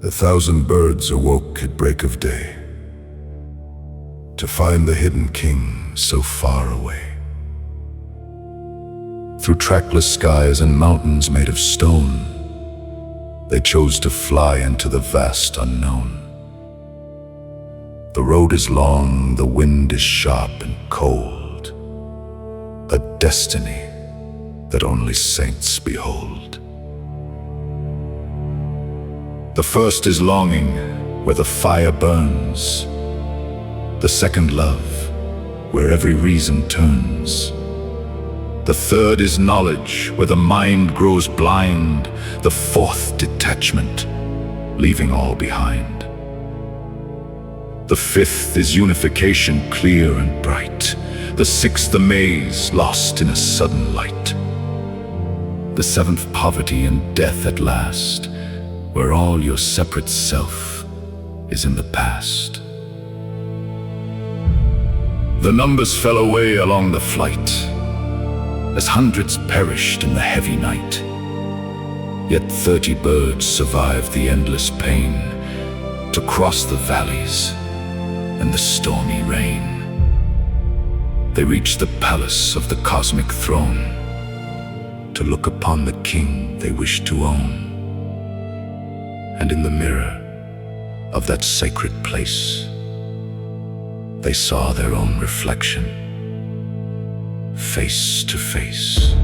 1,000 birds awoke at break of day to find the hidden king so far away. Through trackless skies and mountains made of stone, they chose to fly into the vast unknown. The road is long, the wind is sharp and cold, a destiny that only saints behold. The first is longing, where the fire burns. The second, love, where every reason turns. The third is knowledge, where the mind grows blind. The fourth, detachment, leaving all behind. The fifth is unification, clear and bright. The sixth, the maze, lost in a sudden light. The seventh, poverty and death at last, where all your separate self is in the past. The numbers fell away along the flight, as hundreds perished in the heavy night. Yet 30 birds survived the endless pain to cross the valleys and the stormy rain. They reached the palace of the cosmic throne to look upon the king they wished to own. And in the mirror of that sacred place, they saw their own reflection, face to face.